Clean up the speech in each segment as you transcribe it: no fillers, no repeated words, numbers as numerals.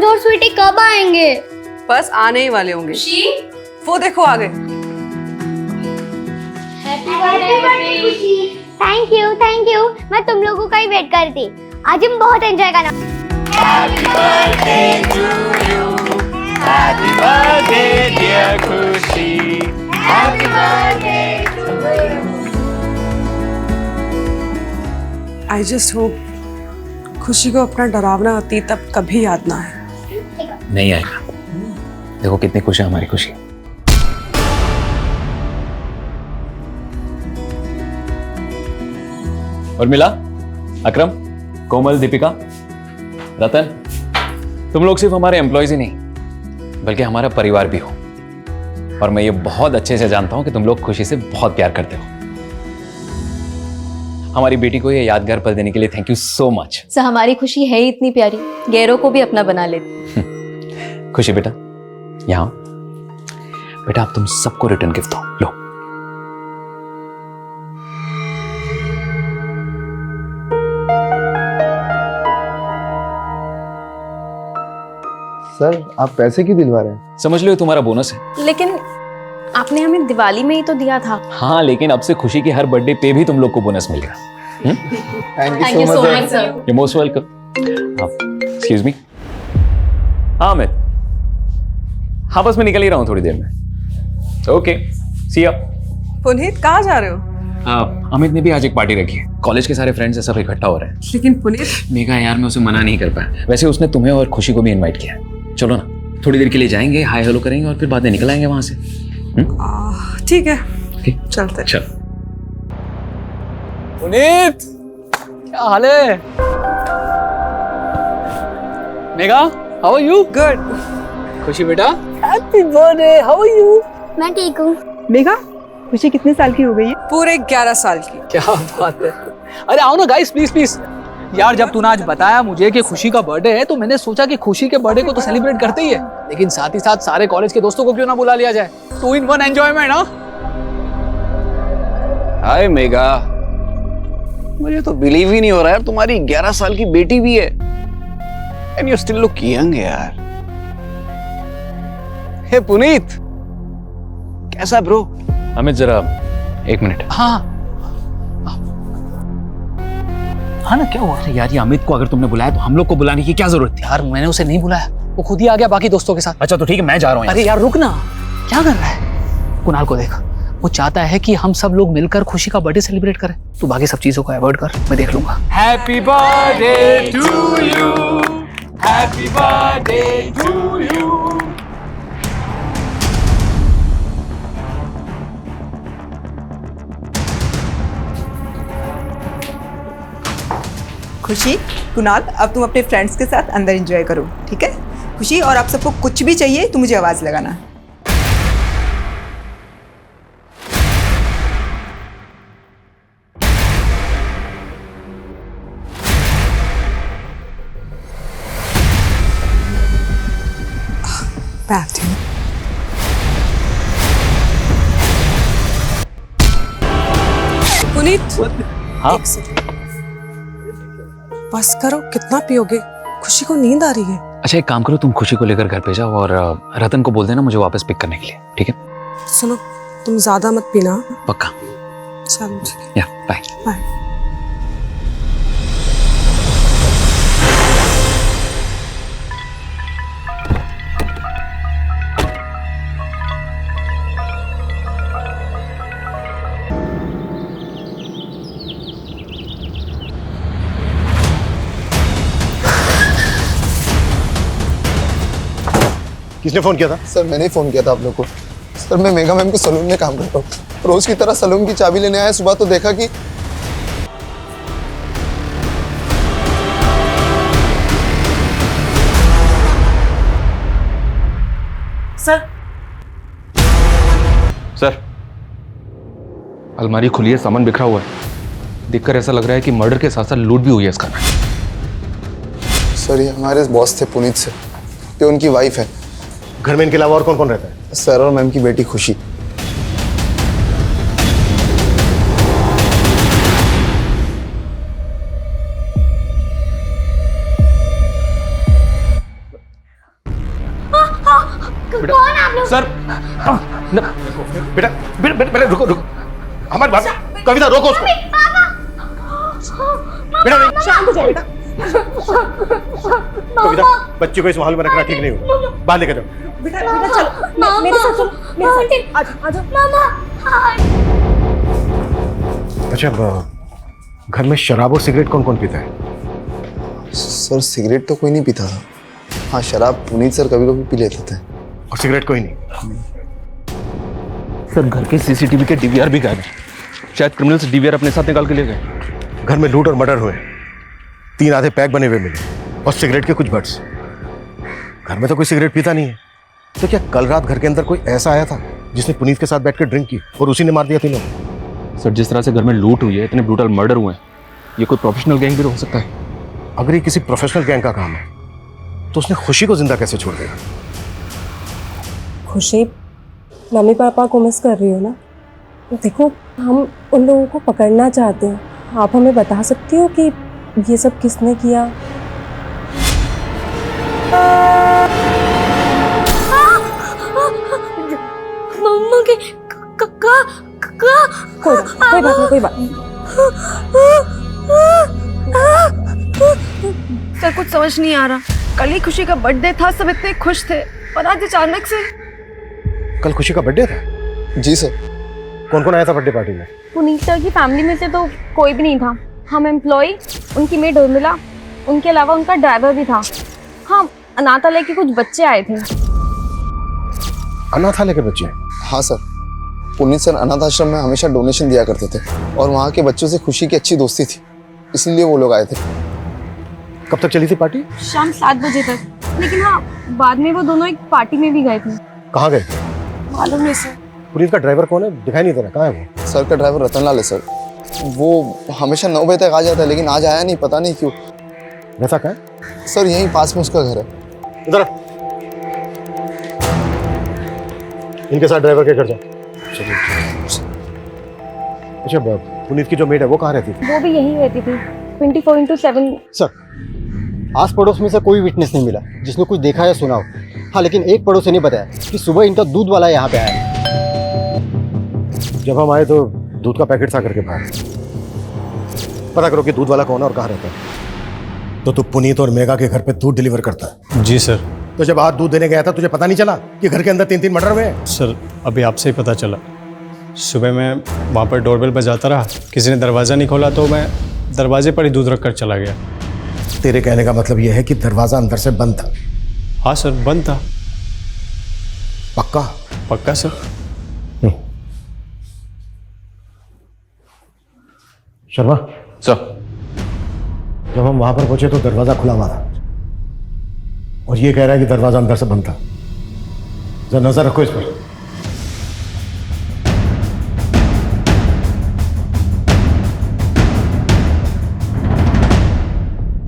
और स्वीटी कब आएंगे? बस आने ही वाले होंगे। वो देखो आ गए। Thank you. मैं तुम लोगों का ही वेट कर रही थी। आज हम बहुत एंजॉय करना। Happy birthday to you. Happy birthday dear Khushi. Happy birthday to you. I just hope खुशी को अपना डरावना अतीत अब कभी याद ना आए। नहीं आएगा। देखो कितनी खुशी है हमारी खुशी। और मिला अकरम, कोमल, दीपिका, रतन, तुम लोग सिर्फ हमारे एम्प्लॉयज ही नहीं बल्कि हमारा परिवार भी हो। और मैं ये बहुत अच्छे से जानता हूं कि तुम लोग खुशी से बहुत प्यार करते हो। हमारी बेटी को ये यादगार पल देने के लिए thank you so much. Sir हमारी खुशी है ही इतनी प्यारी, गैरों को भी अपना बना लेती। खुशी बेटा, यहाँ बेटा, आप तुम सबको रिटर्न गिफ्ट दो। लो। सर आप पैसे क्यों दिलवा रहे हैं? समझ लो ये तुम्हारा बोनस है। लेकिन आपने हमें दिवाली में ही तो दिया था। हाँ, लेकिन अब से खुशी की हर बर्थडे पे भी तुम लोग को बोनस मिलेगा। Thank you so much sir. You most welcome. Excuse me. हाँ अमित, हाँ बस मैं निकल ही रहा हूँ थोड़ी देर में। ओके, सी या। पुनीत कहाँ जा रहे हो? अमित ने भी आज एक पार्टी रखी है। कॉलेज के सारे फ्रेंड्स सब इकट्ठा हो रहे हैं। लेकिन पुनीत, मेघा यार, मैं उसे मना नहीं कर पाया। वैसे उसने तुम्हें और खुशी को भी इनवाइट किया है। चलो ना, थोड़ी देर के लिए जाएंगे, हाय हेलो करेंगे और फिर बाद में निकल आएंगे वहां से। ठीक है, ठीक, चलते। चल। पुनीत, क्या हाल है? Megha, how are you? Good. Khushi बेटा, happy birthday, how are you? मैं ठीक हूँ। मेघा, खुशी कितने साल की हो गई है? पूरे 11 साल की। क्या बात है। अरे आओ ना गाइस, प्लीज प्लीज। यार जब तूने आज बताया मुझे कि खुशी का बर्थडे है तो मैंने सोचा कि खुशी के बर्थडे को तो सेलिब्रेट करते ही है, लेकिन साथ ही साथ सारे कॉलेज के दोस्तों को क्यों ना बुला लिया जाए। 2 in 1 एंजॉयमेंट। हाँ हाय मेघा, मुझे तो बिलीव ही नहीं हो रहा है तुम्हारी 11 साल की बेटी भी है। And you still look young यार। हे पुनीत, कैसा ब्रो? अमित जरा 1 मिनट। हाँ हाँ ना, क्या हुआ? अरे यार, ये अमित को अगर तुमने बुलाया तो हम लोग को बुलाने की क्या जरूरत थी? यार मैंने उसे नहीं बुलाया, वो खुद ही आ गया बाकी दोस्तों के साथ। अच्छा तो ठीक है, मैं जा रहा हूँ। अरे यार रुक ना, क्या कर रहा है? कुणाल को देख, वो चाहता है कि हम सब लोग मिलकर खुशी का बर्थडे सेलिब्रेट करें। तू बाकी सब चीजों को अवॉइड कर, मैं देख लूंगा। Happy birthday to you. Happy birthday to you. खुशी, कुणाल, अब तुम अपने फ्रेंड्स के साथ अंदर एंजॉय करो, ठीक है? खुशी, और आप सबको कुछ भी चाहिए तो मुझे आवाज लगाना। बैठ। पुनीत, हाँ? एक सेकंड। बस करो, कितना पियोगे? खुशी को नींद आ रही है। अच्छा एक काम करो, तुम खुशी को लेकर घर पे जाओ और रतन को बोल देना मुझे वापस पिक करने के लिए, ठीक है? सुनो, तुम ज्यादा मत पीना। पक्का? चलो ठीक है, या बाय। बाय। किसने फोन किया था? सर मैंने ही फोन किया था आप लोग को। सर मैं मेघा मैम के सलून में काम करता हूँ। रोज की तरह सलून की चाबी लेने आया, सुबह तो देखा कि सर अलमारी खुली है, सामान बिखरा हुआ है। देखकर ऐसा लग रहा है कि मर्डर के साथ साथ लूट भी हुई है इसका। सर ये हमारे बॉस थे पुनीत से, ये उनकी वाइफ है। घर में इनके अलावा और कौन कौन रहता है? सर और मैम की बेटी खुशी। कौन आप लोग? सर बेटा बेटा बेटा रुको रुको, हमारी बात, कविता रोको उसको। बेटा नहीं, शांत हो जाओ बेटा। कविता, बच्ची को इस माहौल में रखना ठीक नहीं होगा, बाहर लेकर जाओ। बेटा बेटा चलो, मेरे साथ चलो, मेरे साथ आ जाओ। मामा। अच्छा, घर में शराब और सिगरेट कौन कौन पीता है? सर सिगरेट तो कोई नहीं पीता था। हाँ, शराब पुनीत सर कभी कभी पी लेते थे। और सिगरेट कोई नहीं? सर घर के सीसीटीवी के डीवीआर भी गायब है। शायद क्रिमिनल्स डीवीआर अपने साथ निकाल के ले गए। घर में लूट और मर्डर हुए, 3 आधे पैक बने हुए मिले और सिगरेट के कुछ बट्स। घर में तो कोई सिगरेट पीता नहीं है, तो क्या कल रात घर के अंदर कोई ऐसा आया था जिसने पुनीत के साथ बैठकर ड्रिंक की और उसी ने मार दिया तीनों? सर जिस तरह से घर में लूट हुई है, इतने ब्रूटल मर्डर हुए हैं, ये कोई प्रोफेशनल गैंग भी तो हो सकता है। अगर ये किसी प्रोफेशनल गैंग का काम है तो उसने खुशी को जिंदा कैसे छोड़ दिया? खुशी, मम्मी पापा को मिस कर रही हो ना? देखो, हम उन लोगों को पकड़ना चाहते हैं। आप हमें बता सकती हो कि ये सब किसने किया? मम्मा के कोई बात नहीं, कोई बात नहीं। सर कुछ समझ नहीं आ रहा। कल ही खुशी का बर्थडे था, सब इतने खुश थे, और आज अचानक से। कल खुशी का बर्थडे था? जी सर। कौन कौन आया था बर्थडे पार्टी में? पुनीत सर की फैमिली में से तो कोई भी नहीं था। हम एम्प्लॉय, उनकी मेड उर्मिला, उनके अलावा उनका ड्राइवर भी था। हाँ, अनाथालय के कुछ बच्चे आए थे। अनाथालय के बच्चे? हाँ सर, पुनीत सर अनाथ आश्रम में हमेशा डोनेशन दिया करते थे और वहाँ के बच्चों से खुशी की अच्छी दोस्ती थी, इसलिए वो लोग आए थे। कब तक चली थी पार्टी? शाम 7 बजे तक। लेकिन हाँ, बाद में वो दोनों एक पार्टी में भी गए थे। कहाँ गए? मालूम नहीं सर। पुनीत का ड्राइवर कौन है? दिखाई नहीं दे रहा, कहाँ है वो? सर का ड्राइवर रतनलाल है सर। वो हमेशा 9 बजे तक आ जाता है, लेकिन आज आया नहीं, पता नहीं क्यों। रहता कहाँ है? सर यहीं पास में उसका घर है। इधर आ। इनके साथ ड्राइवर के घर जाओ। अच्छा, पुनीत की जो मेड है वो कहाँ रहती थी? वो भी यहीं रहती थी, 24/7। सर आस पड़ोस में से कोई विटनेस नहीं मिला जिसने कुछ देखा या सुना हो। हाँ, लेकिन एक पड़ोसी ने बताया कि सुबह इनका दूध वाला यहाँ पे आया। जब हम आए तो दूध का पैकेट सा करके बाहर। पता करो कि दूध वाला कौन है और कहाँ रहता है। तो तू पुनीत और मेगा के घर पे दूध डिलीवर करता है? जी सर। तो जब आज दूध देने गया था तुझे पता नहीं चला कि घर के अंदर 3-3 मर्डर हुए हैं? सर अभी आपसे ही पता चला। सुबह मैं वहाँ पर डोरबेल बजाता रहा, किसी ने दरवाज़ा नहीं खोला तो मैं दरवाजे पर ही दूध रख कर चला गया। तेरे कहने का मतलब यह है कि दरवाजा अंदर से बंद था? हाँ सर, बंद था। पक्का? पक्का सर। शर्मा सर, जब हम वहां पर पहुंचे तो दरवाजा खुला हुआ था और ये कह रहा है कि दरवाजा अंदर से बंद था। जरा नजर रखो इस पर।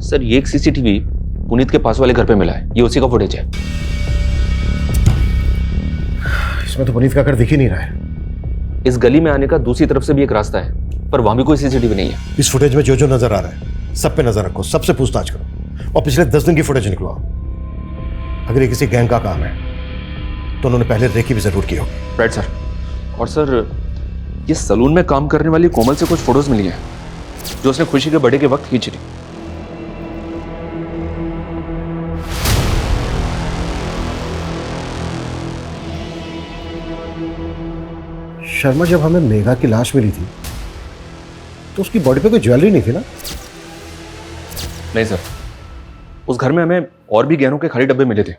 सर ये एक सीसीटीवी पुनीत के पास वाले घर पे मिला है, ये उसी का फुटेज है। इसमें तो पुनीत का घर दिख ही नहीं रहा है। इस गली में आने का दूसरी तरफ से भी एक रास्ता है, पर वहां भी कोई सीसीटीवी नहीं है। इस फुटेज में जो जो नजर आ रहा है सब पे नजर रखो, सबसे पूछताछ करो और पिछले 10 दिन की फुटेज निकलवाओ। अगर ये किसी गैंग का काम है तो उन्होंने पहले रेकी भी जरूर की होगी। Right sir. और सर ये सलून में काम करने वाली कोमल से कुछ फोटोज मिली हैं जो उसने खुशी के बर्थडे के वक्त खींची थी। शर्मा, जब हमें मेघा की लाश मिली थी तो उसकी बॉडी पे कोई ज्वेलरी नहीं थी ना? नहीं सर, उस घर में हमें और भी गहनों के खाली डब्बे मिले थे।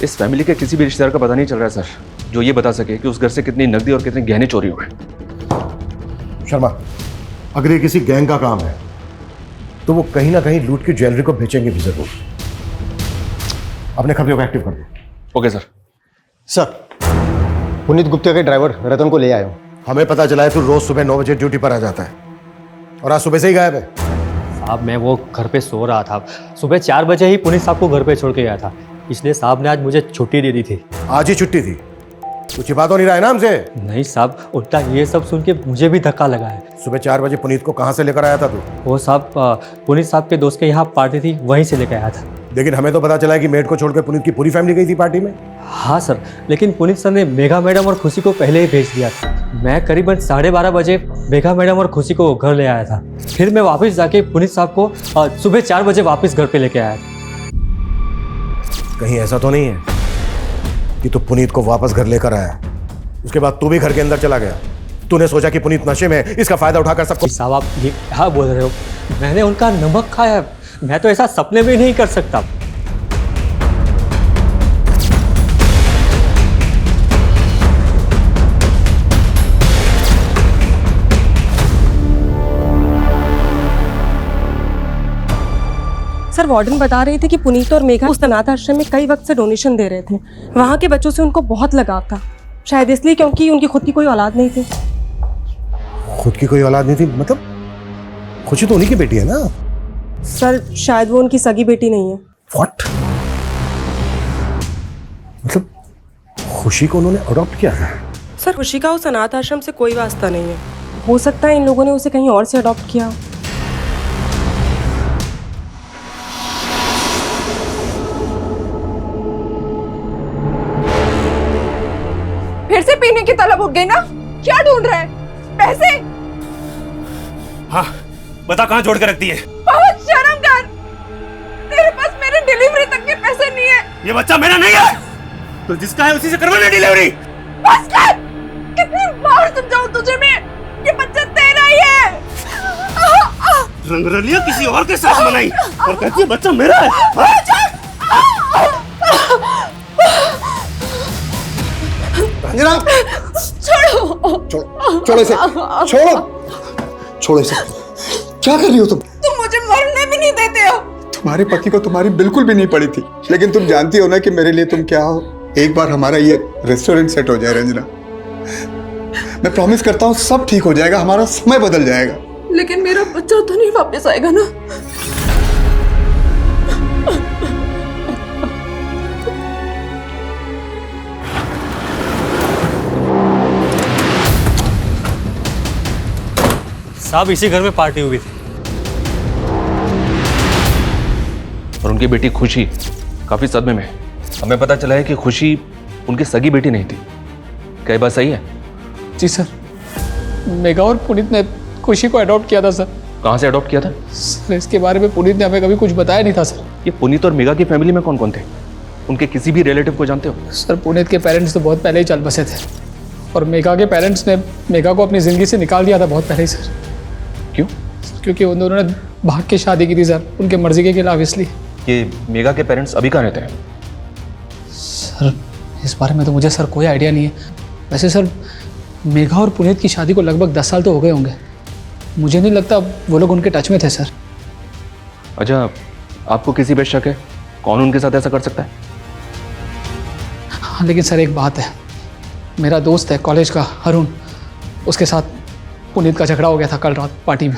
इस फैमिली के किसी भी रिश्तेदार का पता नहीं चल रहा है सर जो ये बता सके कि उस घर से कितनी नकदी और कितने गहने चोरी हुए। शर्मा, अगर ये किसी गैंग का काम है तो वो कहीं ना कहीं लूट की ज्वेलरी को बेचेंगे भी जरूर। अपने खबरों को एक्टिव कर दो। Okay sir. Sir Puneet Gupta के ड्राइवर रतन को ले आया हूँ। हमें पता चला है तू रोज सुबह 9 बजे ड्यूटी पर आ जाता है और आज सुबह से ही गायब है। साहब मैं वो घर पे सो रहा था, सुबह 4 बजे ही पुनीत साहब को घर पे छोड़ के गया था, इसलिए साहब ने आज मुझे छुट्टी दे दी थी। आज ही छुट्टी थी? कुछ बात हो नहीं रहा है ना हमसे? नहीं साहब, उल्टा ये सब सुन के मुझे भी धक्का लगा है। सुबह 4 बजे पुनीत को कहाँ से लेकर आया था तू? वो साहब पुनीत साहब के दोस्त के यहाँ पार्टी थी, वहीं से लेकर आया था। लेकिन हमें तो पता चला कि मेड को छोड़कर पुनीत की पूरी फैमिली गई थी पार्टी में। हाँ सर, लेकिन पुनीत सर ने मेघा मैडम और खुशी को पहले ही भेज दिया था। मैं करीबन 12:30 बजे मेघा मैडम और खुशी को घर ले आया था। फिर मैं वापस जाके पुनीत साहब को सुबह 4 बजे वापस घर पे लेके आया था। कहीं ऐसा तो नहीं है कि तू पुनीत को वापस घर लेकर आया, उसके बाद तू भी घर के अंदर चला गया? तूने सोचा कि पुनीत नशे में है, इसका फायदा उठाकर सबको। साहब आप ये क्या बोल रहे हो? मैंने उनका नमक खाया, मैं तो ऐसा सपने में नहीं कर सकता। सर वार्डन बता रही थी कि पुनीत और मेघा उस अनाथ आश्रम में कई वक्त से डोनेशन दे रहे थे। वहाँ के बच्चों से उनको बहुत लगाव था, शायद इसलिए क्योंकि उनकी खुद की कोई औलाद नहीं थी। खुद की कोई औलाद नहीं थी मतलब? खुशी तो उन्हीं की बेटी है ना? सर शायद वो उनकी सगी बेटी नहीं है। व्हाट? मतलब खुशी को उन्होंने अडॉप्ट किया है? सर खुशी का उस अनाथ आश्रम से कोई वास्ता नहीं है। हो सकता है इन लोगों ने उसे कहीं और से अडॉप्ट किया। फिर से पीने की तलब उठ गई ना? क्या ढूंढ रहा है? पैसे? हाँ, बता कहाँ जोड़ के रख दिए? बहुत शर्म कर, तेरे पास मेरे डिलीवरी तक के पैसे नहीं है। ये बच्चा मेरा नहीं है, तो जिसका है उसी से करवाना डिलीवरी। बस कर, कितनी बार समझाऊं तुझे मैं, ये बच्चा तेरा ही है। रंगरलियां किसी और के साथ मनाई और कहती है बच्चा मेरा है। रंजना, छोड़ो, छोड़ो इसे, छोड़ो इसे। क्या कर रही हो तुम? तुम मुझे मरने भी नहीं देते हो। तुम्हारे पति को तुम्हारी बिल्कुल भी नहीं पड़ी थी, लेकिन तुम जानती हो ना कि मेरे लिए तुम क्या हो। एक बार हमारा ये रेस्टोरेंट सेट हो जाए रंजना, मैं प्रॉमिस करता हूँ सब ठीक हो जाएगा, हमारा समय बदल जाएगा। लेकिन मेरा बच्चा तो नहीं वापस आएगा ना? साहब इसी घर में पार्टी हुई थी और उनकी बेटी खुशी काफी सदमे में। हमें पता चला है कि खुशी उनकी सगी बेटी नहीं थी। क्या ये बात सही है? जी सर, मेघा और पुनीत ने खुशी को अडॉप्ट किया था सर। कहाँ से अडॉप्ट किया था? सर इसके बारे में पुनीत ने हमें कभी कुछ बताया नहीं था सर। ये पुनीत और मेघा की फैमिली में कौन कौन थे? उनके किसी भी रिलेटिव को जानते हो? सर पुनीत के पेरेंट्स तो बहुत पहले ही चल बसे थे और मेघा के पेरेंट्स ने मेघा को अपनी ज़िंदगी से निकाल दिया था बहुत पहले ही सर। क्यों? क्योंकि उन दोनों ने भाग के शादी की थी सर, उनके मर्जी के खिलाफ। इसलिए ये मेघा के पेरेंट्स अभी कहाँ रहते हैं? सर इस बारे में तो मुझे सर कोई आइडिया नहीं है। वैसे सर मेघा और पुनीत की शादी को लगभग 10 साल तो हो गए होंगे। मुझे नहीं लगता वो लोग उनके टच में थे सर। अच्छा, आपको किसी पे शक है? कौन उनके साथ ऐसा कर सकता है? हाँ लेकिन सर एक बात है, मेरा दोस्त है कॉलेज का अरुण, उसके साथ पुनीत का झगड़ा हो गया था कल रात पार्टी में।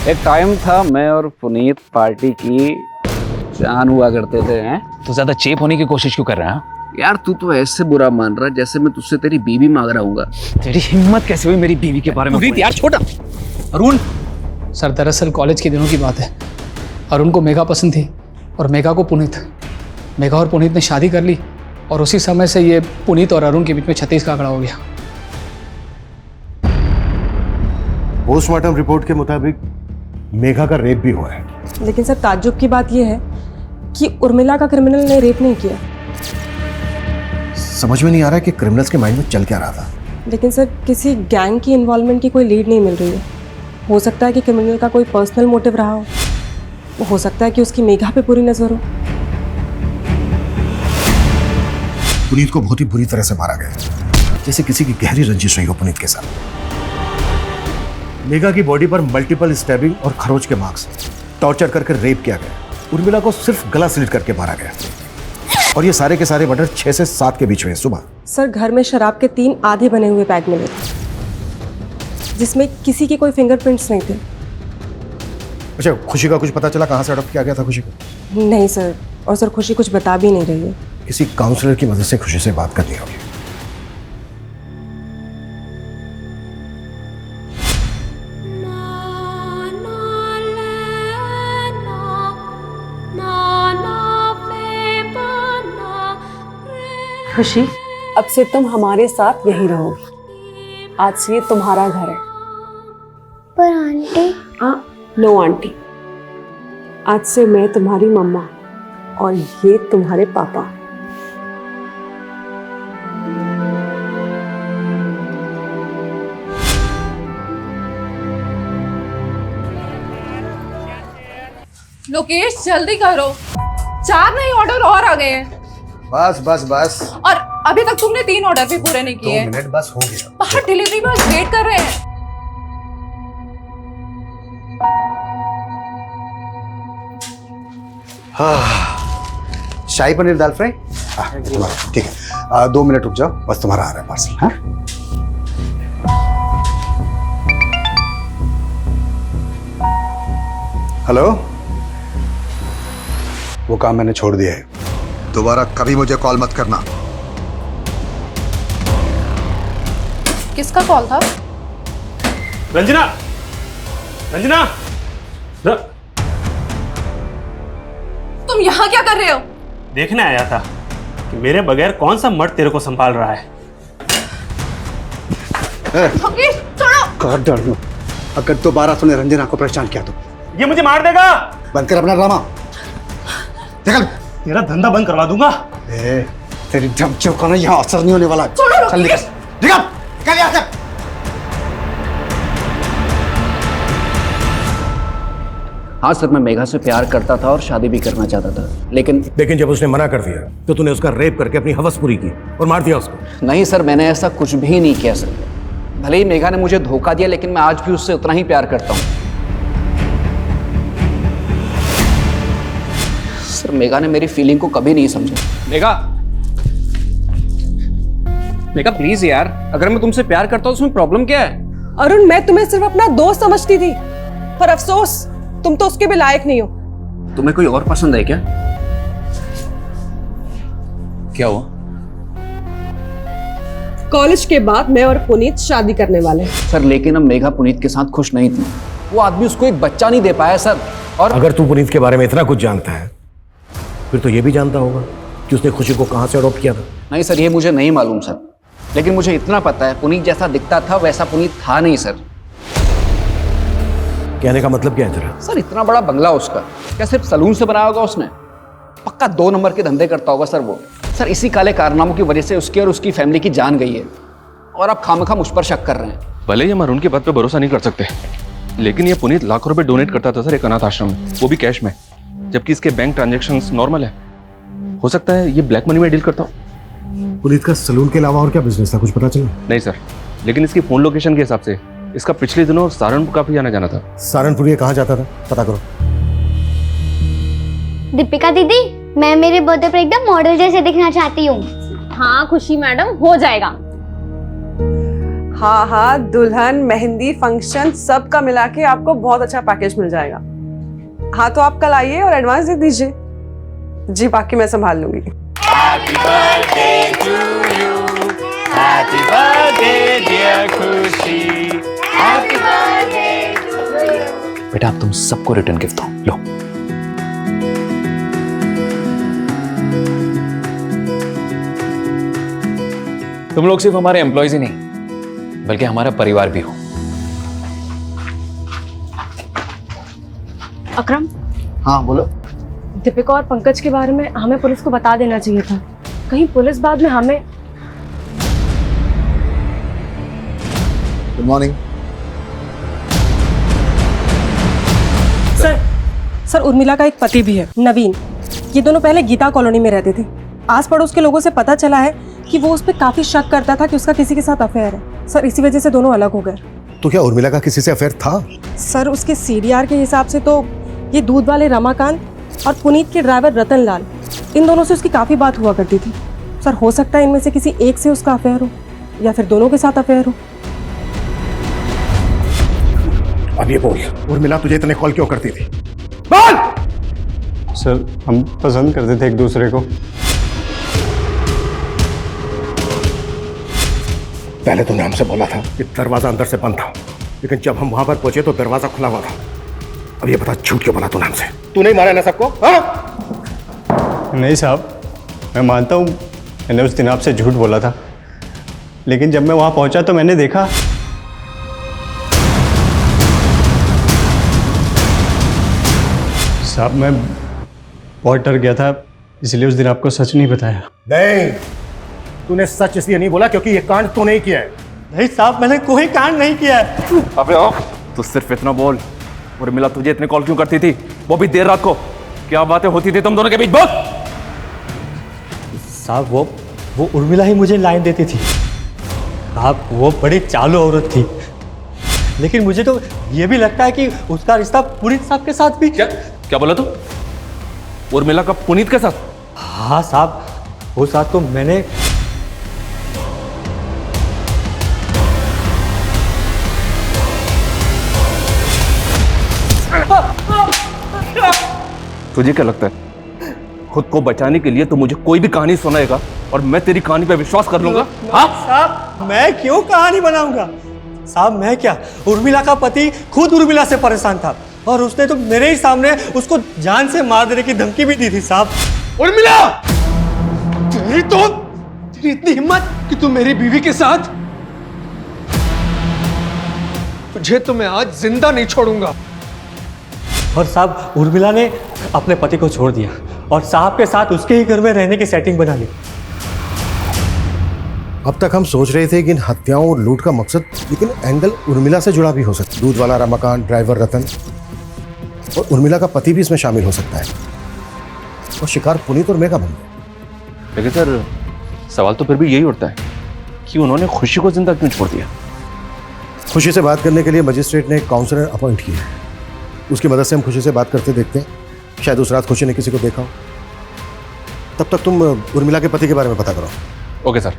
एक टाइम था मैं और पुनीत पार्टी की जान हुआ करते थे। हैं तो ज्यादा चेप होने की कोशिश क्यों कर रहा है? यार तू तो ऐसे बुरा मान रहा जैसे मैं तुझसे तेरी बीवी मांग रहा हूँ। तेरी हिम्मत कैसे हुई मेरी बीवी के बारे में? पुनीत यार छोटा। अरुण सर दरअसल कॉलेज के दिनों की बात है। अरुण को मेघा पसंद थी और मेघा को पुनीत। मेघा और पुनीत ने शादी कर ली और उसी समय से ये पुनीत और अरुण के बीच में 36 का आंकड़ा हो गया। पोस्टमार्टम रिपोर्ट के मुताबिक मेघा का रेप भी हुआ है। लेकिन सर ताज्जुब की बात यह है कि उर्मिला का क्रिमिनल ने रेप नहीं किया। समझ में नहीं आ रहा है कि क्रिमिनल्स के माइंड में चल क्या रहा था। लेकिन सर किसी गैंग की इन्वॉल्वमेंट की कोई लीड नहीं मिल रही है। हो सकता है कि क्रिमिनल का कोई पर्सनल मोटिव रहा हो सकता है कि उसकी मेघा पे पूरी नजर हो। पुनीत को बहुत ही बुरी तरह से मारा गया, जैसे किसी की गहरी रंजिश रही हो पुनीत के साथ। मेघा की बॉडी पर मल्टीपल स्टैबिंग और खरोच के मार्क्स, टॉर्चर करके रेप किया गया। उर्मिला को सिर्फ गला स्लिट करके मारा गया और ये सारे के सारे मर्डर 6 से 7 के बीच हुए सुबह। सर घर में शराब के 3 आधे बने हुए पैक मिले थे, जिसमें किसी के कोई फिंगरप्रिंट्स नहीं थे। अच्छा, खुशी का कुछ पता चला कहाँ से अडॉप्ट किया गया था खुशी को? नहीं सर, और सर खुशी कुछ बता भी नहीं रही है। किसी काउंसलर की मदद से खुशी से बात करनी होगी। खुशी, अब से तुम हमारे साथ यहीं रहोगी। आज से ये तुम्हारा घर है। पर आंटी, नो आंटी, आज से मैं तुम्हारी मम्मा और ये तुम्हारे पापा। लोकेश जल्दी करो, 4 नए ऑर्डर और आ गए हैं बस बस बस। और अभी तक तुमने 3 ऑर्डर भी पूरे नहीं किए। 2 मिनट बस हो गया। बाहर डिलीवरी बॉय वेट कर रहे हैं। शाही पनीर दाल फ्राई तुम्हारा, ठीक है। 2 मिनट रुक जाओ, बस तुम्हारा आ रहा है पार्सल। हाँ, हेलो, वो काम मैंने छोड़ दिया है, दोबारा कभी मुझे कॉल मत करना। किसका कॉल था? रंजना, रंजना, तुम यहाँ क्या कर रहे हो? देखने आया था कि मेरे बगैर कौन सा मर्द तेरे को संभाल रहा है। लोकेश छोड़ो। कर डर लो, अगर दोबारा तूने रंजना को परेशान किया तो ये मुझे मार देगा। बंद कर अपना ड्रामा, निकल। तेरा धंधा बंद करवा दूंगा। तेरी धमकियों का ना यहाँ असर नहीं होने वाला। चल निकल, निकल, निकल यहाँ से। हाँ सर, मैं मेघा से प्यार करता था और शादी भी करना चाहता था, लेकिन जब उसने मना कर दिया तो तूने उसका रेप करके अपनी हवस पूरी की और मार दिया उसको। नहीं सर, मैंने ऐसा कुछ भी नहीं किया सर। भले ही मेघा ने मुझे धोखा दिया, लेकिन मैं आज भी उससे उतना ही प्यार करता हूँ। सर, मेघा ने मेरी फीलिंग को कभी नहीं समझा। मेघा, मेघा प्लीज यार, अगर मैं तुमसे प्यार करता हूँ उसमें प्रॉब्लम क्या है? अरुण, मैं तुम्हें सिर्फ अपना दोस्त समझती थी, पर अफसोस तुम तो उसके भी लायक नहीं हो। तुम्हें कोई और पसंद है क्या? क्या हुआ? कॉलेज के बाद मैं और पुनीत शादी करने वाले हैं। सर, लेकिन अब मेघा पुनीत के साथ खुश नहीं थी। वो आदमी उसको एक बच्चा नहीं दे पाया सर। और अगर तू पुनीत के बारे में इतना कुछ जानता है, फिर तो ये भी जानता होगा कि उसने खुशी को कहां से अडॉप्ट किया था। नहीं सर, ये मुझे नहीं मालूम सर, लेकिन मुझे इतना पता है पुनीत जैसा दिखता था वैसा पुनीत था नहीं सर। कहने का मतलब क्या है तेरा? सर, इतना बड़ा बंगला उसका, क्या सिर्फ सलून से बनाया होगा उसने? पक्का 2 नंबर के धंधे करता होगा सर वो। सर, इसी काले कारनामों की वजह से उसकी और उसकी फैमिली की जान गई है, और आप खामखा मुझ पर शक कर रहे हैं। भले ही हम अरुण की बात पे भरोसा नहीं कर सकते, लेकिन ये पुनीत लाखों रुपए डोनेट करता था सर एक अनाथ आश्रम में, वो भी कैश में, जबकि इसके बैंक ट्रांजैक्शंस नॉर्मल है। हो सकता है ये ब्लैक मनी में डील करता हो। पुनीत का सलून के अलावा और क्या बिजनेस था, कुछ पता चला? नहीं सर, लेकिन इसकी फोन लोकेशन के हिसाब से इसका पिछले दिनों सहारनपुर काफी आना जाना था। सहारनपुर ये कहाँ जाता था, पता करो। दीपिका दीदी, मैं मेरे बर्थडे पर एकदम मॉडल जैसे दिखना चाहती हूँ। हाँ खुशी मैडम, हो जाएगा। हाँ हाँ, दुल्हन, मेहंदी, फंक्शन सब का मिला के आपको बहुत अच्छा पैकेज मिल जाएगा। हाँ तो आप कल आइए और एडवांस दे दीजिए जी, बाकी मैं संभाल लूंगी। Happy birthday to you. Happy birthday dear खुशी. Happy birthday to you. बेटा, अब तुम सबको रिटर्न गिफ्ट दो, लो। तुम लोग सिर्फ हमारे एम्प्लॉयज ही नहीं, बल्कि हमारा परिवार भी हो। अकरम, हाँ बोलो। दीपिका और पंकज के बारे में हमें पुलिस को बता देना चाहिए था, कहीं पुलिस बाद में हमें। गुड मॉर्निंग सर, उर्मिला का एक पति भी है, नवीन। ये दोनों पहले गीता कॉलोनी में रहते थे। आस पड़ोस के लोगों से पता चला है कि वो उस पर काफी शक करता था कि उसका किसी के साथ अफेयर है। सर, इसी वजह से दोनों अलग हो गए। तो क्या उर्मिला का किसी से अफेयर था? सर, उसके सीडीआर के हिसाब से तो ये दूध वाले रमाकांत और पुनीत के ड्राइवर रतन लाल, इन दोनों से उसकी काफी बात हुआ करती थी। सर, हो सकता है इनमें से किसी एक से उसका अफेयर हो, या फिर दोनों के साथ अफेयर हो। अब ये बोल, उर्मिला तुझे इतने कॉल क्यों करती थी? सर, हम पसंद करते थे एक दूसरे को। पहले तुमने हमसे बोला था कि दरवाजा अंदर से बंद था, लेकिन जब हम वहां पर पहुंचे तो दरवाजा खुला हुआ था। अब ये बता झूठ क्यों बोला तूने हमसे? तू नहीं मारा ना सबको? हाँ? नहीं साहब, मैं मानता हूँ मैंने उस दिन आपसे झूठ बोला था, लेकिन जब मैं वहाँ पहुँचा तो मैंने देखा साहब, मैं बहुत डर गया था, इसलिए उस दिन आपको सच नहीं बताया। नहीं, तूने सच इसलिए नहीं बोला क्योंकि ये कांड तू नहीं किया है। नहीं साहब, मैंने कोई कांड नहीं किया है। अबे आओ, तू सिर्फ इतना बोल। और मिला तुझे इतने कॉल क्यों करती थी, वो भी देर रात को? क्या बातें होती थी तुम दोनों के बीच? बोल। साहब वो उर्मिला ही मुझे लाइन देती थी साहब, वो बड़ी चालू औरत थी, लेकिन मुझे तो ये भी लगता है कि उसका रिश्ता पुनीत साहब के साथ भी। क्या बोला तू? उर्मिला का पुनीत के साथ? हाँ साहब, वो साथ तो मैंने तुझे क्या लगता है खुद को बचाने के लिए तू मुझे कोई भी कहानी सुनाएगा और मैं तेरी कहानी पे विश्वास कर लूंगा? हाँ साहब, मैं क्यों कहानी बनाऊंगा साहब? मैं क्या, उर्मिला का पति खुद उर्मिला से परेशान था और उसने तो मेरे ही सामने उसको जान से मार देने की धमकी भी दी थी साहब। उर्मिला, तेरी इतनी हिम्मत कि तू मेरी बीवी के साथ? तुझे तो मैं आज जिंदा नहीं छोड़ूंगा। और साहब, उर्मिला ने अपने पति को छोड़ दिया और साहब के साथ उसके ही घर में रहने की सेटिंग बना ली। अब तक हम सोच रहे थे कि इन हत्याओं और लूट का मकसद, लेकिन एंगल उर्मिला से जुड़ा भी हो सकता है। दूध वाला रमाकांत, ड्राइवर रतन और उर्मिला का पति भी इसमें शामिल हो सकता है, और शिकार पुनीत और मेघा बन गए। लेकिन सर, सवाल तो फिर भी यही उठता है कि उन्होंने खुशी को जिंदा क्यों छोड़ दिया? खुशी से बात करने के लिए मजिस्ट्रेट ने एक काउंसलर अपॉइंट किया है, उसकी मदद से हम खुशी से बात करते देखते हैं। शायद उस रात खुशी ने किसी को देखा हो। तब तक तुम उर्मिला के पति के बारे में पता करो। Okay sir.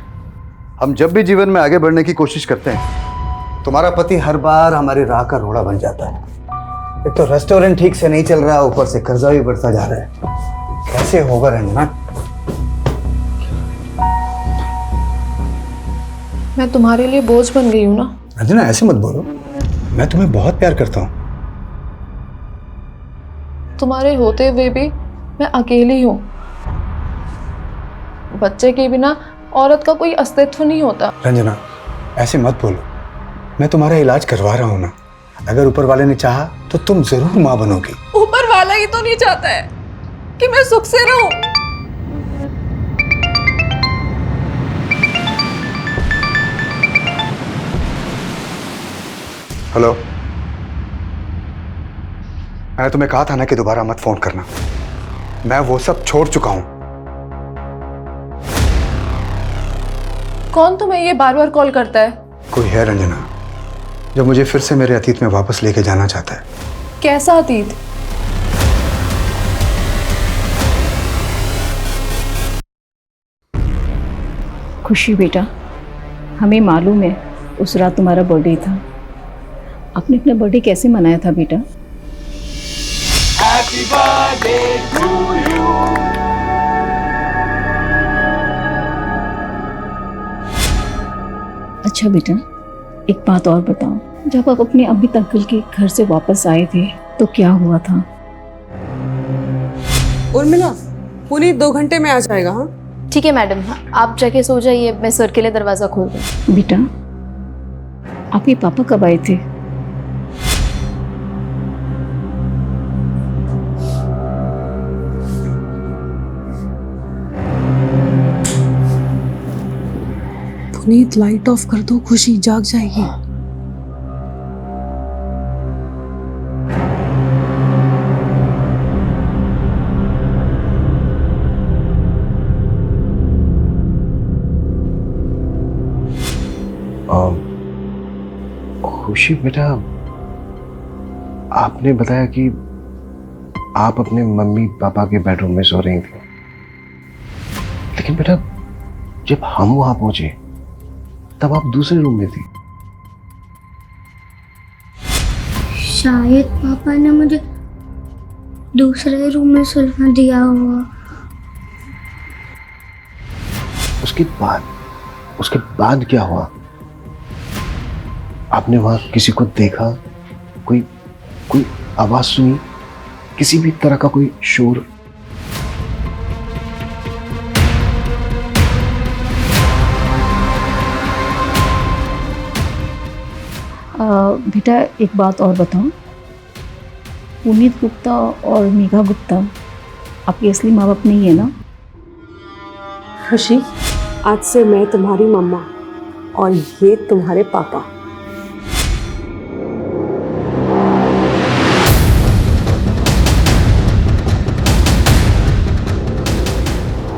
हम जब भी जीवन में आगे बढ़ने की कोशिश करते हैं, तुम्हारा पति हर बार हमारी राह का रोड़ा बन जाता है। एक तो रेस्टोरेंट ठीक से नहीं चल रहा, ऊपर से कर्जा भी बढ़ता जा रहा है। कैसे होगा रंजना? मैं तुम्हारे लिए बोझ बन गई हूँ ना? रंजना, ऐसे मत बोलो, मैं तुम्हें बहुत प्यार करता हूँ। तुम्हारे होते हुए भी मैं अकेली हूँ। बच्चे के बिना औरत का कोई अस्तित्व नहीं होता। रंजना, ऐसे मत बोलो, मैं तुम्हारा इलाज करवा रहा हूँ ना। अगर ऊपर वाले ने चाहा तो तुम जरूर माँ बनोगी। ऊपर वाला ही तो नहीं चाहता है कि मैं सुख से रहूं। हेलो, मैंने तुम्हें कहा था ना कि दोबारा मत फोन करना। मैं वो सब छोड़ चुका हूं। कौन तुम्हें ये बार बार कॉल करता है? कोई है रंजना जो मुझे फिर से मेरे अतीत में वापस लेके जाना चाहता है। कैसा अतीत? खुशी बेटा, हमें मालूम है उस रात तुम्हारा बर्थडे था। आपने अपना बर्थडे कैसे मनाया था बेटा? Happy birthday to you. अच्छा बेटा, एक बात और बताओ, जब आप अपने अभी अंकल के घर से वापस आए थे तो क्या हुआ था? उर्मिला, पुनीत 2 घंटे में आ जाएगा। हाँ ठीक है मैडम, आप जाके सो जाइए, मैं सर के लिए दरवाजा खोल दूँ। बेटा, आपके पापा कब आए थे? पुनीत, लाइट ऑफ कर दो, खुशी जाग जाएगी। खुशी बेटा, आपने बताया कि आप अपने मम्मी पापा के बेडरूम में सो रही थी, लेकिन बेटा जब हम वहां पहुंचे तब आप दूसरे रूम में थी। शायद पापा ने मुझे दूसरे रूम में सुलवा दिया हुआ। उसके बाद क्या हुआ? आपने वहां किसी को देखा? कोई कोई आवाज सुनी? किसी भी तरह का कोई शोर? बेटा एक बात और बताओ, पुनीत गुप्ता और मेघा गुप्ता आपके असली माँ बाप नहीं है ना? खुशी, आज से मैं तुम्हारी मम्मा और ये तुम्हारे पापा।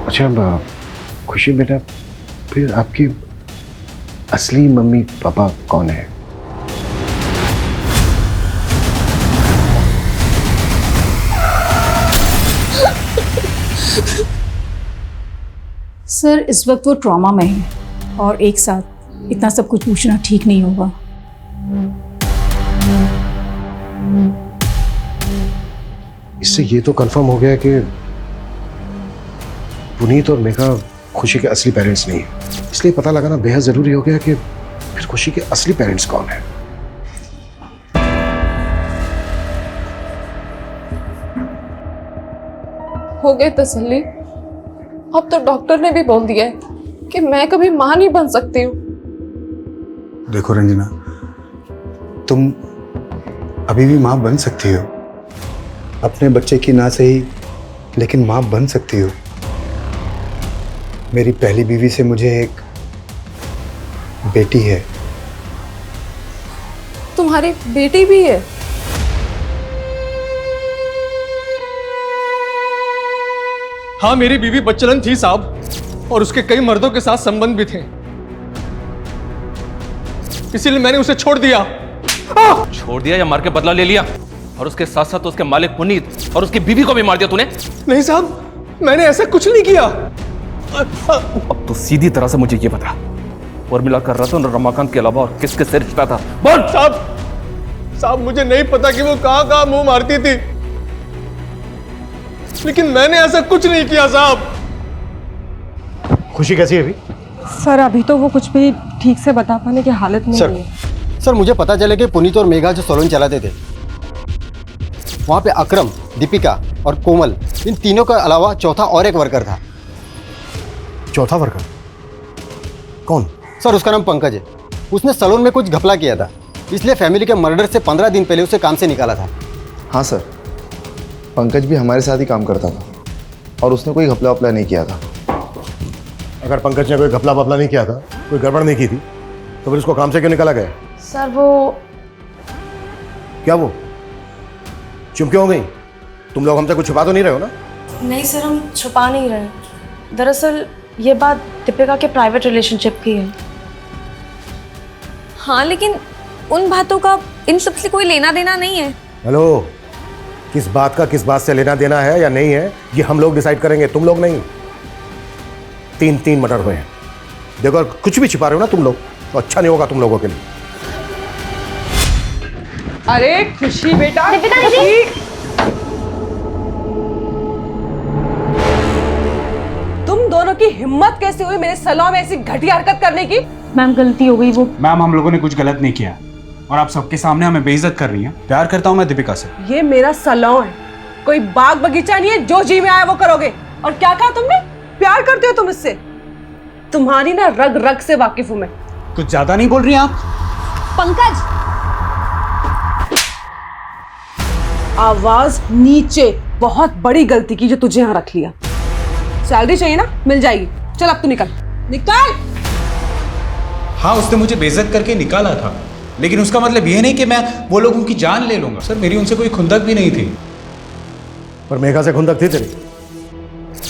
अच्छा खुशी बेटा, फिर आपके असली मम्मी पापा कौन है? सर इस वक्त वो ट्रॉमा में है और एक साथ इतना सब कुछ पूछना ठीक नहीं होगा। इससे ये तो कंफर्म हो गया कि पुनीत और मेघा खुशी के असली पेरेंट्स नहीं है, इसलिए पता लगाना बेहद जरूरी हो गया कि फिर खुशी के असली पेरेंट्स कौन है। हो गई तसल्ली। अब तो डॉक्टर ने भी बोल दिया है कि मैं कभी मां नहीं बन सकती हूँ। देखो रंजना, तुम अभी भी माँ बन सकती हो। अपने बच्चे की ना सही, लेकिन माँ बन सकती हो। मेरी पहली बीवी से मुझे एक बेटी है। तुम्हारी बेटी भी है? हाँ, मेरी बीवी बच्चलन थी साहब, और उसके कई मर्दों के साथ संबंध भी थे, इसीलिए मैंने उसे छोड़ दिया। छोड़ दिया या मार के बदला ले लिया? और उसके साथ साथ उसके मालिक पुनीत और उसकी बीवी को भी मार दिया तूने? नहीं साहब, मैंने ऐसा कुछ नहीं किया। अब तो सीधी तरह से मुझे ये बता, उर्मिला का रतन और रमाकांत के अलावा और किसके से रिश्ता था? बोल। साहब मुझे नहीं पता कि वो कहां कहां मुंह मारती थी, लेकिन मैंने ऐसा कुछ नहीं किया साहब। खुशी कैसी है अभी? सर अभी तो वो कुछ भी ठीक से बता पाने की हालत में नहीं है। सर मुझे पता चला कि पुनीत और मेघा जो सैलून चलाते थे, वहाँ पे अक्रम, दीपिका और कोमल, इन तीनों के अलावा चौथा और एक वर्कर था। चौथा वर्कर कौन? सर उसका नाम पंकज है। उसने सैलून में कुछ घपला किया था, इसलिए फैमिली के मर्डर से 15 दिन पहले उसे काम से निकाला था। हाँ सर, पंकज भी हमारे साथ ही काम करता था और उसने कोई घपला वपला नहीं किया था। अगर पंकज ने कोई घपला वपला नहीं किया था, कोई गड़बड़ नहीं की थी, तो फिर उसको काम से क्यों निकाला गया? सर वो क्या वो? चुप क्यों हो गई? तुम लोग हमसे कुछ छुपा तो नहीं रहे हो ना? नहीं सर, हम छुपा नहीं रहे। दरअसल ये बात दीपिका के प्राइवेट रिलेशनशिप की है। हाँ, लेकिन उन बातों का इन सब से कोई लेना देना नहीं है। हेलो, किस बात का किस बात से लेना देना है या नहीं है, ये हम लोग डिसाइड करेंगे, तुम लोग नहीं। 3 मर्डर हुए हैं। देखो अगर कुछ भी छिपा रहे हो ना तुम लोग, तो अच्छा नहीं होगा तुम लोगों के लिए। अरे खुशी बेटा, तुम दोनों की हिम्मत कैसे हुई मेरे सैलून में ऐसी घटिया हरकत करने की? मैम गलती हो गई। वो मैम हम लोगों ने कुछ गलत नहीं किया और आप सबके सामने हमें बेइज्जत कर रही हैं। प्यार करता हूं मैं दीपिका से। ये मेरा सैलून है, कोई बाग बगीचा नहीं है जो जी में आया वो करोगे। और क्या कहा तुमने? प्यार करते हो तुम इससे? तुम्हारी ना रग रग से वाकिफ हूं मैं। कुछ ज्यादा नहीं बोल रही आप? पंकज, आवाज नीचे। बहुत बड़ी गलती की जो तुझे यहाँ रख लिया। सैलरी चाहिए ना, मिल जाएगी। चल अब तू निकल निकल। हाँ, उसने मुझे बेइज्जत करके निकाला था, लेकिन उसका मतलब ये नहीं कि मैं वो लोगों की जान ले लूंगा। सर मेरी उनसे कोई खुंदक भी नहीं थी। पर मेघा से खुंदक थी तेरी?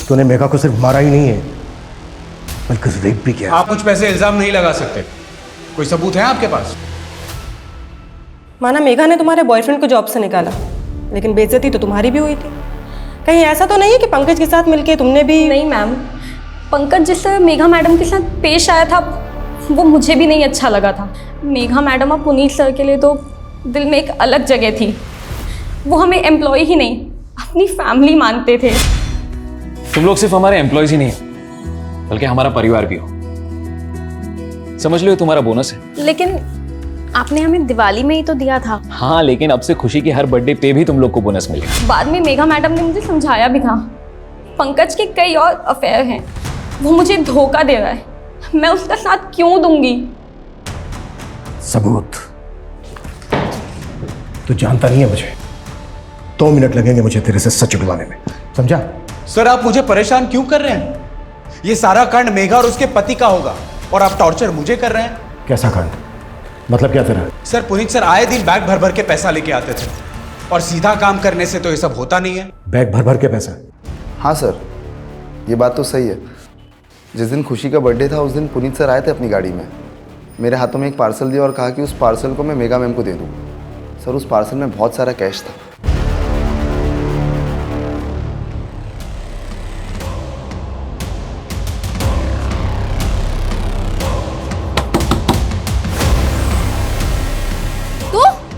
तूने मेघा को सिर्फ मारा ही नहीं है, बल्कि रेप भी किया। आप मुझ पे ऐसे इल्जाम नहीं लगा सकते। कोई सबूत है आपके पास? माना मेघा ने तुम्हारे बॉयफ्रेंड को जॉब से निकाला, लेकिन बेइज्जती तो तुम्हारी भी हुई थी। कहीं ऐसा तो नहीं है कि पंकज के साथ मिलके तुमने भी? नहीं मैम, पंकज जिस तरह मेघा मैडम के साथ पेश आया था वो मुझे भी नहीं अच्छा लगा था। मेघा मैडम और पुनीत सर के लिए तो दिल में एक अलग जगह थी। वो हमें एम्प्लॉय ही नहीं, अपनी फैमिली मानते थे। तुम लोग सिर्फ हमारे एम्प्लॉयज ही नहीं हो, बल्कि हमारा परिवार भी हो। समझ लो ये तुम्हारा बोनस है। लेकिन आपने हमें दिवाली में ही तो दिया था। हाँ, लेकिन अब से खुशी के हर बर्थडे पे भी तुम लोग को बोनस मिलेगा। बाद में मेघा मैडम ने मुझे समझाया भी था, पंकज के कई और अफेयर हैं, वो मुझे धोखा दे रहा है, मैं उसका साथ क्यों दूंगी? सबूत? तू जानता नहीं है मुझे। 2 मिनट लगेंगे मुझे तेरे से सच उगलवाने में, समझा? सर आप मुझे परेशान क्यों कर रहे हैं? ये सारा कांड मेघा और उसके पति का होगा और आप टॉर्चर मुझे कर रहे हैं। कैसा कांड? मतलब क्या तेरा? सर पुनीत सर आए दिन बैग भर भर के पैसा लेके आते थे और सीधा काम करने से तो ये सब होता नहीं है। बैग भर भर के पैसा? हाँ सर, ये बात तो सही है। जिस दिन खुशी का बर्थडे था उस दिन पुनीत सर आए थे अपनी गाड़ी में, मेरे हाथों में एक पार्सल दिया और कहा कि उस पार्सल को मैं मेगा मैम को दे दूँ। सर उस पार्सल में बहुत सारा कैश था।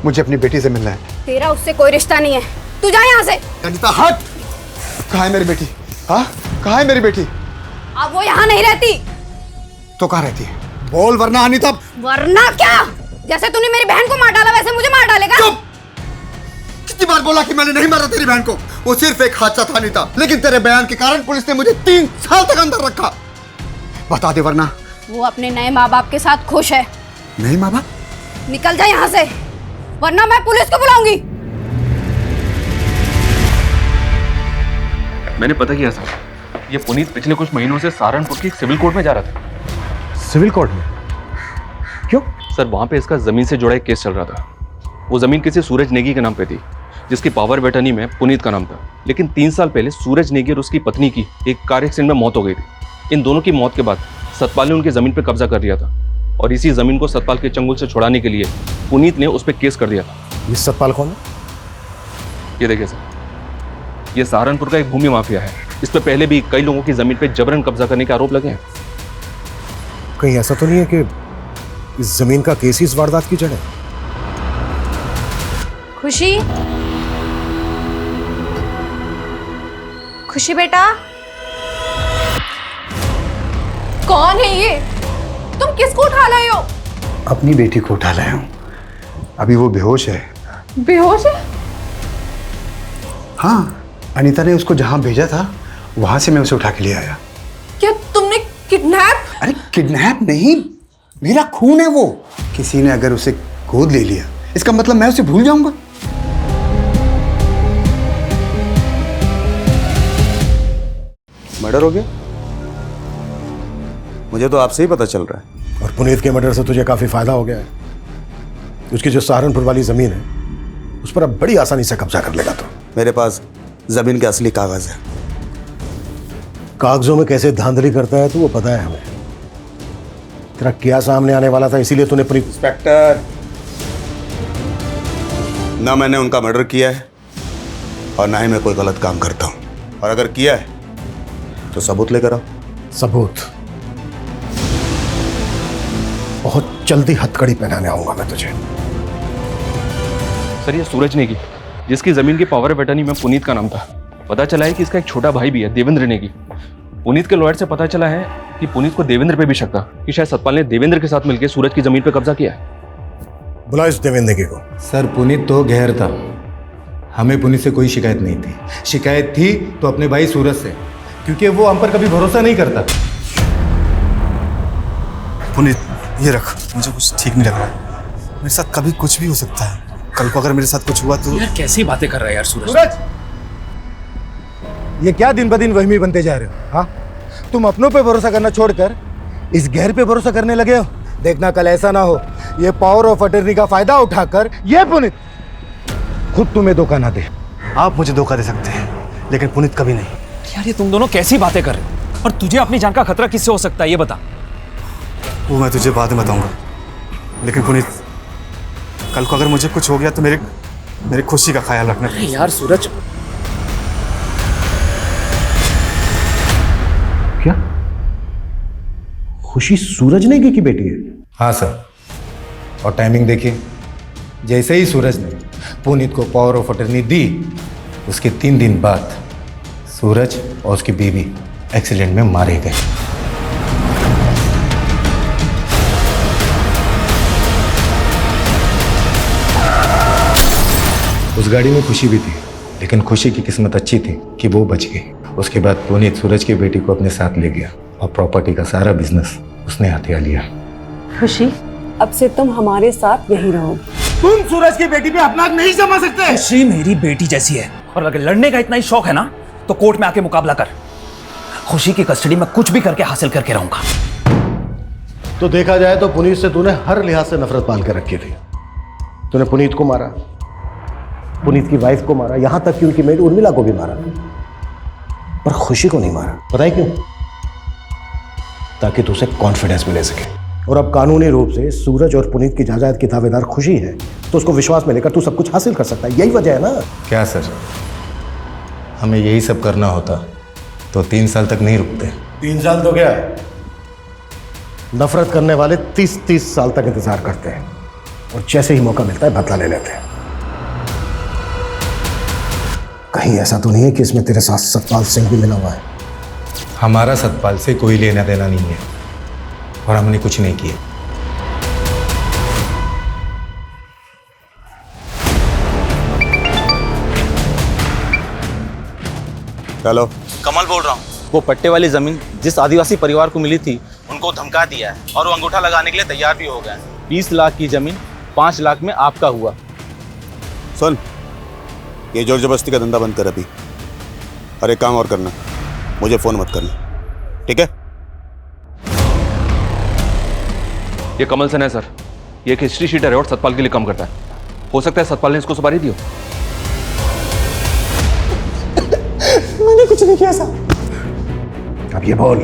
मुझे अपनी बेटी से मिलना है। तेरा उससे कोई रिश्ता नहीं है, तू जा यहाँ से। अनीता हट! कहाँ है मेरी बेटी? हाँ, कहाँ है मेरी बेटी? अब वो यहाँ नहीं रहती। तो कहाँ रहती है? बोल वरना अनीता। वरना क्या? जैसे तूने मेरी बहन को मार डाला वैसे मुझे मार डालेगा? चुप! कितनी बार बोला कि मैंने नहीं मारा तेरी बहन को? वो सिर्फ एक हादसा था अनीता, लेकिन तेरे बयान के कारण पुलिस ने मुझे 3 साल तक अंदर रखा। बता दे वरना। वो अपने नए माँ बाप के साथ खुश है। नहीं माँ बाप? निकल जा यहाँ से, वरना मैं पुलिस को बुलाऊंगी। मैंने पता किया सर, ये पुनीत पिछले कुछ महीनों से सहारनपुर की सिविल कोर्ट में जा रहा था। सिविल कोर्ट में? क्यों? सर वहां पे इसका जमीन से जुड़ा एक केस चल रहा था। वो जमीन किसी सूरज नेगी के नाम पे थी, जिसकी पावर ऑफ अटर्नी में पुनीत का नाम था। लेकिन 3 साल पहले सूरज नेगी और उसकी पत्नी की एक कार एक्सीडेंट में मौत हो गई थी। इन दोनों की मौत के बाद सतपाल ने उनकी जमीन पर कब्जा कर लिया था और इसी जमीन को सतपाल के चंगुल से छुड़ाने के लिए पुनीत ने उस पर केस कर दिया था। ये सतपाल कौन है? ये देखिए सर, ये सहारनपुर का एक भूमि माफिया है। इस पर पहले भी कई लोगों की जमीन पर जबरन कब्जा करने के आरोप लगे हैं। कहीं ऐसा तो नहीं है कि इस जमीन का केस ही इस वारदात की जड़ है? खुशी, खुशी बेटा। कौन है ये? तुम किसको उठा लाए हो? अपनी बेटी को उठा लाया हूँ, अभी वो बेहोश है। बेहोश है? हाँ, अनीता ने उसको जहाँ भेजा था वहां से मैं उसे उठा के ले आया। क्या तुमने किडनैप? अरे किडनैप नहीं, मेरा खून है वो। किसी ने अगर उसे गोद ले लिया इसका मतलब मैं उसे भूल जाऊंगा? मर्डर हो गया? मुझे तो आपसे ही पता चल रहा है। और पुनीत के मर्डर से तुझे काफी फायदा हो गया है। उसकी जो सहारनपुर वाली जमीन है उस पर अब बड़ी आसानी से कब्जा कर लेगा तो। मेरे पास जमीन के असली कागज है। कागजों में कैसे धांधली करता है तो वो पता है हमें। तेरा क्या सामने आने वाला था, इसीलिए तूने पुनीत। इंस्पेक्टर, ना मैंने उनका मर्डर किया है और ना ही मैं कोई गलत काम करता हूं। और अगर किया है तो सबूत लेकर आओ। सबूत? बहुत जल्दी हथकड़ी पहनाने आऊंगा मैं तुझे। सर ये सूरज नेगी, जिसकी जमीन की पावर ऑफ अटर्नी में पुनीत का नाम था, पता चला है कि इसका एक छोटा भाई भी है, देवेंद्र नेगी। पुनीत के लॉयर से पता चला है कि पुनीत को देवेंद्र पे भी शक था कि शायद सतपाल ने देवेंद्र के साथ मिलकर सूरज की जमीन पर कब्जा किया है। बुला इस देवेंद्र नेगी को। सर पुनीत तो गैर था, हमें पुनीत से कोई शिकायत नहीं थी। शिकायत थी तो अपने भाई सूरज से, क्योंकि वो हम पर कभी भरोसा नहीं करता। पुनीत ये रख, मुझे कुछ ठीक नहीं लग रहा। मेरे साथ कभी कुछ भी हो सकता है। कल को अगर मेरे साथ कुछ हुआ तो। यार कैसी बातें कर रहा है यार सूरज। सूरज, ये क्या दिन ब दिन वहमी बनते जा रहे हो? हाँ, तुम अपनों पे भरोसा करना छोड़कर इस गैर पे भरोसा करने लगे हो। देखना कल ऐसा ना हो ये पावर ऑफ अटर्नी का फायदा उठाकर ये पुनीत खुद तुम्हें धोखा ना दे। आप मुझे धोखा दे सकते हैं लेकिन पुनीत कभी नहीं। यार ये तुम दोनों कैसी बातें कर रहे हो? और तुझे अपनी जान का खतरा किससे हो सकता है ये बता। वो मैं तुझे बाद में बताऊंगा, लेकिन पुनीत कल को अगर मुझे कुछ हो गया तो मेरी खुशी का ख्याल रखना। यार सूरज, क्या खुशी सूरज नेगी की बेटी है? हाँ सर, और टाइमिंग देखिए, जैसे ही सूरज ने पुनीत को पावर ऑफ अटर्नी दी उसके 3 दिन बाद सूरज और उसकी बीवी एक्सीडेंट में मारे गए। उस गाड़ी में खुशी भी थी, लेकिन खुशी की किस्मत अच्छी थी कि वो बच गई। उसके बाद पुनीत सूरज की बेटी को अपने साथ ले गया और प्रॉपर्टी का सारा बिजनेस उसने हथिया लिया। खुशी, अब से तुम हमारे साथ यहीं रहो। तुम सूरज की बेटी पे अपना हक नहीं जमा सकते। खुशी मेरी बेटी जैसी है, और अगर लड़ने का इतना ही शौक है ना तो कोर्ट में आके मुकाबला कर। खुशी की कस्टडी में कुछ भी करके हासिल करके रहूंगा। तो देखा जाए तो पुनीत से तूने हर लिहाज से नफरत पाल कर रखी थी। तूने पुनीत को मारा, पुनीत की वाइफ को मारा, यहां तक कि उनकी मेड उर्मिला को भी मारा, पर खुशी को नहीं मारा। पता है क्यों? ताकि तू उसे कॉन्फिडेंस में ले सके। और अब कानूनी रूप से सूरज और पुनीत की जायदाद की दावेदार खुशी है, तो उसको विश्वास में लेकर तू सब कुछ हासिल कर सकता है। यही वजह है ना? क्या सर, हमें यही सब करना होता तो 3 साल तक नहीं रुकते। 3 साल तो क्या, नफरत करने वाले 30-30 साल तक इंतजार करते हैं और जैसे ही मौका मिलता है बदला ले लेते हैं। कहीं ऐसा तो नहीं है कि इसमें तेरे साथ सतपाल सिंह भी मिला हुआ है? हमारा सतपाल से कोई लेना देना नहीं है और हमने कुछ नहीं किया। हेलो, कमल बोल रहा हूँ। वो पट्टे वाली जमीन जिस आदिवासी परिवार को मिली थी उनको धमका दिया है और वो अंगूठा लगाने के लिए तैयार भी हो गए हैं। 20 लाख की जमीन 5 लाख में आपका हुआ। सुन, ये जोर जबरदस्ती का धंधा बंद कर अभी, और एक काम और करना, मुझे फोन मत करना, ठीक है? ये कमल सेन है सर, ये एक हिस्ट्री शीटर है और सतपाल के लिए काम करता है। हो सकता है सतपाल ने इसको सुपारी दी हो। मैंने कुछ नहीं किया साहब। अब ये बोल,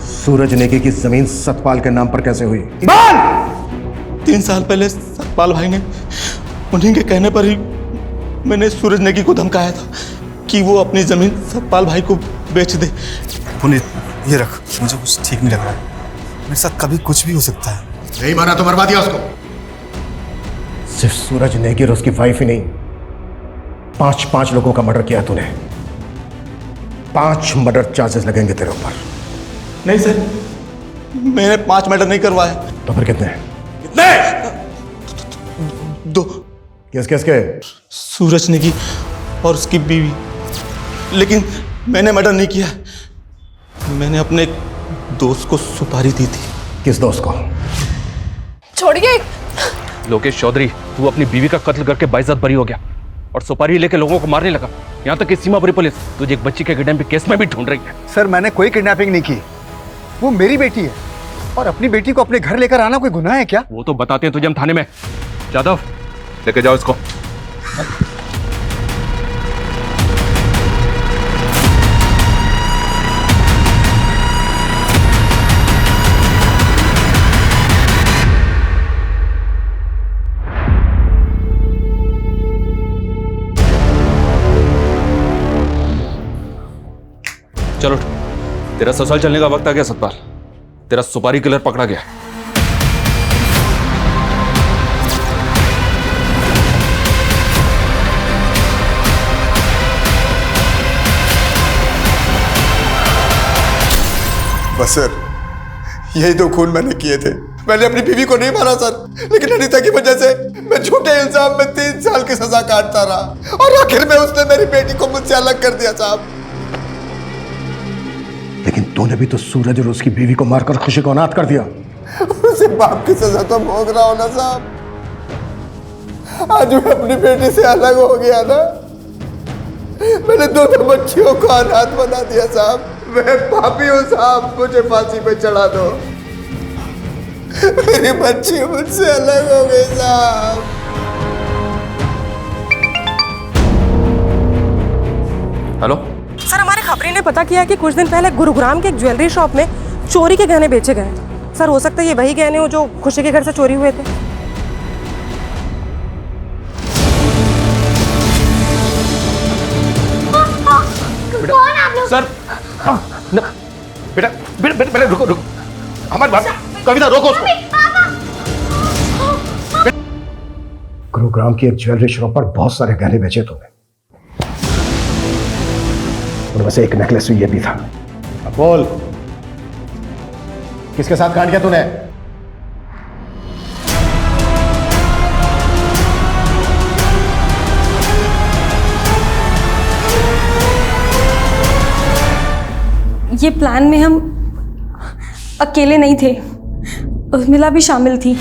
सूरज नेगी की जमीन सतपाल के नाम पर कैसे हुई? 3 साल पहले सतपाल भाई ने, उन्हीं के कहने पर ही मैंने सूरज नेगी को धमकाया था कि वो अपनी जमीन सतपाल भाई को बेच दे। पुनीत, ये रख, मुझे कुछ ठीक नहीं लग रहा है। मेरे साथ कभी कुछ भी हो सकता है। नहीं माना तो मरवा दिया उसको। सिर्फ सूरज नेगी और उसकी वाइफ ही नहीं, 5 लोगों का मर्डर किया तूने। 5 मर्डर चार्जेस लगेंगे तेरे ऊपर। नहीं सर, मैंने 5 मर्डर नहीं करवाए। तो फिर कितने? कितने? 2। किसके? सूरज नेगी और उसकी बीवी। लेकिन मैंने मर्डर नहीं किया, मैंने अपने एक दोस्त को सुपारी दी थी। किस दोस्त को? छोड़िए। लोकेश चौधरी, तू अपनी बीवी का कत्ल करके बाइज्जत बरी हो गया और सुपारी लेके लोगों को मारने लगा। यहाँ तक कि सीमापुरी पुलिस तुझे एक बच्ची के किडनैपिंग केस में भी ढूंढ रही है। सर, मैंने कोई किडनैपिंग नहीं की, वो मेरी बेटी है, और अपनी बेटी को अपने घर लेकर आना कोई गुनाह है क्या? वो तो बताते हैं तुझे हम थाने में। जादव, लेके जाओ इसको। चलो, तेरा ससुराल चलने का वक्त आ गया सतपाल। तेरा सुपारी किलर पकड़ा गया। बस सर, यही 2 खून मैंने किए थे। मैंने अपनी बीवी को नहीं मारा सर, लेकिन अनीता की वजह से मैं झूठे इल्जाम में 3 साल की सजा काटता रहा, और आखिर में उसने मेरी बेटी को मुझसे अलग कर दिया साहब। लेकिन तूने भी तो सूरज और उसकी बीवी को मारकर खुशी को अनाथ कर दिया। उसे बाप की सजा तो भोग रहा हूं ना साहब। आज मैं अपनी बेटी से अलग हो गया ना, मैंने 2 बच्चियों को अनाथ बना दिया साहब। मैं पापी हूं साहब, मुझे फांसी पे चढ़ा दो। मेरी बच्ची मुझसे अलग हो गई साहब। हेलो सर, हमारे खबरी ने पता किया कि कुछ दिन पहले गुरुग्राम के एक ज्वेलरी शॉप में चोरी के गहने बेचे गए। सर, हो सकता है ये वही गहने हो जो खुशी के घर से चोरी हुए थे। कौन आप लोग? सर, बेटा बेटा बेटा रुको रुको, हमारी बात, कविता रोको उसको। गुरुग्राम की एक ज्वेलरी शॉप पर बहुत सारे गहने बेचे तुमने, उनमें से एक नेकलेस ये भी था। अब बोल, किसके साथ कांड किया तूने? ये प्लान में हम अकेले नहीं थे, उर्मिला भी शामिल थी।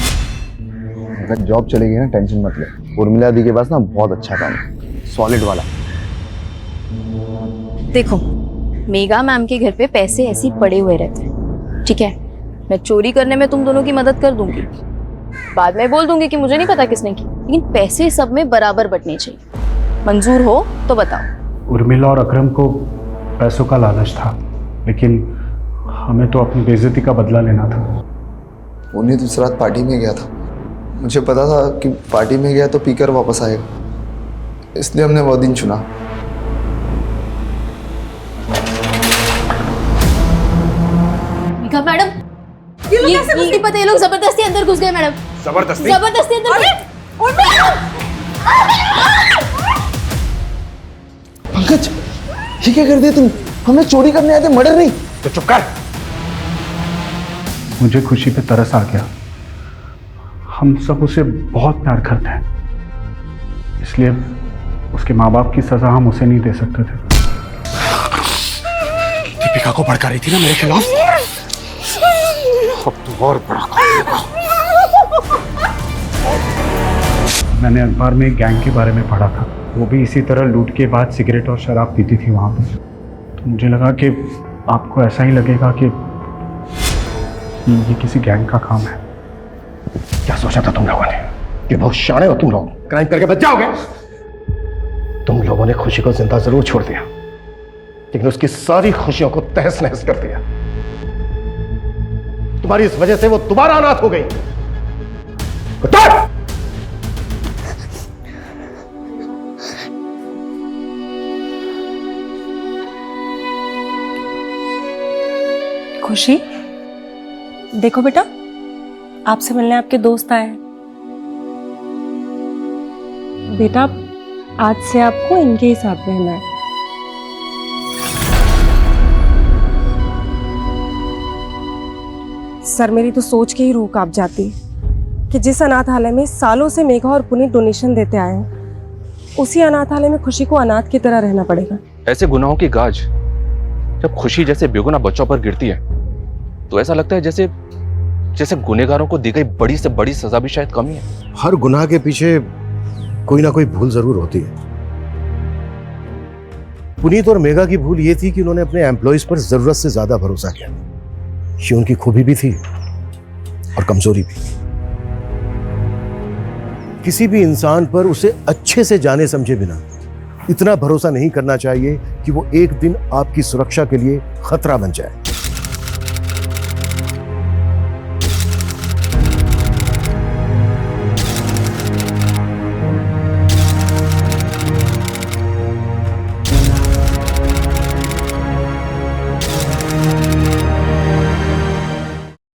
अगर जॉब चलेगी ना, टेंशन मत ले। उर्मिला दी के पास ना बहुत अच्छा काम है, सॉलिड वाला। देखो, मेगा मैम के घर पे पैसे ऐसे ही पड़े हुए रहते हैं, ठीक है? मैं चोरी करने में तुम दोनों की मदद कर दूंगी, बाद में बोल दूंगी कि मुझे नहीं पता किसने की, लेकिन पैसे सब में बराबर बंटने चाहिए। मंजूर हो तो बताओ। उर्मिला और अकरम को पैसों का लालच था, लेकिन हमें तो अपनी बेइज्जती का बदला लेना था। उन्हें दूसरी रात पार्टी में गया था, मुझे पता था कि पार्टी में गया तो पीकर वापस आएगा, इसलिए हमने वो दिन चुना। मैडम, ये नहीं पता, ये लोग जबरदस्ती अंदर घुस गए मैडम। जबरदस्ती अंदर। पंकज, ये क्या कर दिया तुम? हमें चोरी करने आए थे, मर्डर नहीं। तो चुप कर। मुझे खुशी पे तरस आ गया। हम सब उसे बहुत प्यार करते हैं, इसलिए उसके माँ बाप की सजा हम उसे नहीं दे सकते थे। दीपिका को भड़का रही थी ना मेरे खिलाफ, अब तू और बड़ा करेगा। मैंने अखबार में एक गैंग के बारे में पढ़ा था, वो भी इसी तरह लूट के बाद सिगरेट और शराब पीती थी वहाँ पर। तो मुझे लगा कि आपको ऐसा ही लगेगा कि ये किसी गैंग का काम है। क्या सोचा था तुम लोगों ने कि बहुत शाणे हो तुम लोग, क्राइम करके बच जाओगे? तुम लोगों ने खुशी को जिंदा जरूर छोड़ दिया, लेकिन उसकी सारी खुशियों को तहस नहस कर दिया। तुम्हारी इस वजह से वो दोबारा अनाथ हो गई। खुशी, देखो बेटा, आपसे मिलने आपके दोस्त आए हैं। बेटा, आज से आपको इनके ही साथ रहना है। सर, मेरी तो सोच के ही रूह कांप जाती कि जिस अनाथालय में सालों से मेघा और पुनीत डोनेशन देते आए हैं, उसी अनाथालय में खुशी को अनाथ की तरह रहना पड़ेगा। ऐसे गुनाहों की गाज जब खुशी जैसे बेगुनाह बच्चों पर गिरती है तो ऐसा लगता है जैसे जैसे गुनहगारों को दी गई बड़ी से बड़ी सजा भी शायद कम ही है। हर गुनाह के पीछे कोई ना कोई भूल जरूर होती है। पुनीत और मेघा की भूल ये थी कि उन्होंने अपने एम्प्लॉइज पर जरूरत से ज्यादा भरोसा किया। ये उनकी खूबी भी थी और कमजोरी भी। किसी भी इंसान पर उसे अच्छे से जाने समझे बिना इतना भरोसा नहीं करना चाहिए कि वो एक दिन आपकी सुरक्षा के लिए खतरा बन जाए।